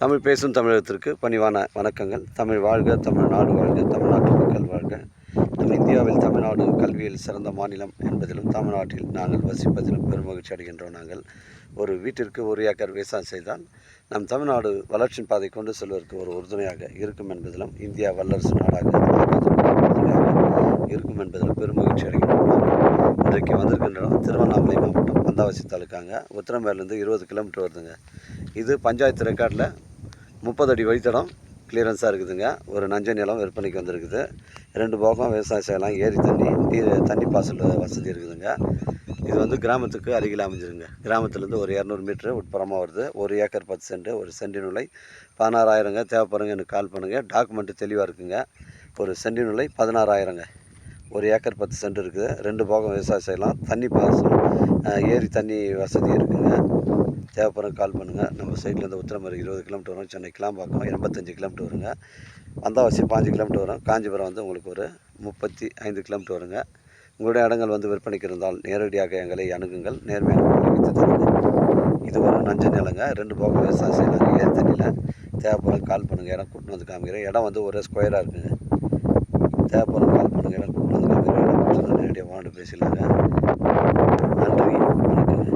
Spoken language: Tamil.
தமிழ் பேசும் தமிழகத்திற்கு பணிவான வணக்கங்கள். தமிழ் வாழ்க, தமிழ்நாடு வாழ்க, தமிழ்நாட்டு மக்கள் வாழ்க. நம் இந்தியாவில் தமிழ்நாடு கல்வியில் சிறந்த மாநிலம் என்பதிலும் தமிழ்நாட்டில் நாங்கள் வசிப்பதிலும் பெருமகிழ்ச்சி அடைகின்றோம். நாங்கள் ஒரு வீட்டிற்கு 1 ஏக்கர் விவசாயம் செய்தால் நம் தமிழ்நாடு வளர்ச்சியின் பாதை கொண்டு செல்வதற்கு ஒரு உறுதுணையாக இருக்கும் என்பதிலும் இந்தியா வல்லரசு நாடாக உறுதுணையாக இருக்கும் என்பதிலும் பெருமகிழ்ச்சி அடைகின்றோம். இன்றைக்கு வந்திருக்கின்றோம் திருவண்ணாமலை மாவட்டம் வந்தாவசி தாலுக்காங்க. உத்திரமேலேருந்து 20 கிலோமீட்டர் வருதுங்க. இது பஞ்சாயத்து ரெக்கார்டில் 30 அடி வழித்தடம் கிளியரன்ஸாக இருக்குதுங்க. ஒரு நஞ்ச நிலம் விற்பனைக்கு வந்திருக்குது. 2 பக்கம் விவசாயம் செய்யலாம். ஏரி தண்ணி பாசல் வசதி இருக்குதுங்க. இது வந்து கிராமத்துக்கு அருகில் அமைஞ்சிருங்க. கிராமத்துலேருந்து ஒரு 200 மீட்ரு உட்புறமாக வருது. 1 ஏக்கர் 10 சென்ட், ஒரு சென்டின் விலை 16,000ங்க. தேவைப்படுங்க எனக்கு கால் பண்ணுங்கள். டாக்குமெண்ட்டு தெளிவாக இருக்குங்க. ஒரு சென்டின் விலை 16,000ங்க. 1 ஏக்கர் 10 சென்ட் இருக்குது. 2 பக்கம் விவசாயம் செய்யலாம். தண்ணி பாசல் ஏரி தண்ணி வசதி இருக்குதுங்க. தேவைப்படுற கால் பண்ணுங்கள். நம்ம சைட்லேருந்து உத்திரமேரூர் 20 கிலோமீட்டர் வரும். சென்னை கிளாம்பாக்கம் 85 கிலோமீட்டர் வருங்க. வந்தாவசி 5 கிலோமீட்டர் வரும். காஞ்சிபுரம் வந்து உங்களுக்கு ஒரு 35 கிலோமீட்டர் வருங்க. உங்களுடைய இடங்கள் வந்து விற்பனைக்கு இருந்தால் நேரடியாக எங்களை அணுகுங்கள். நேர்மையான வித்து தருங்க. இது ஒரு நஞ்ச நிலங்க. 2 பக்கம் விவசாயம் செய்யலாங்க. ஏரி தண்ணியில் தேவைப்படுற கால் பண்ணுங்கள். இடம் கூட்டின்னு வந்து காமிக்கிறேன். இடம் வந்து ஒரே ஸ்கொயராக இருக்குங்க. தேவைப்படுற கால் பண்ணுங்கள். இடம் கூட்டின்னு வந்து காமிக்கிறேன். இடம் கூட்டின்னு நேரடியாக வாண்டு பேசிடலாங்க. நன்றி, வணக்கங்க.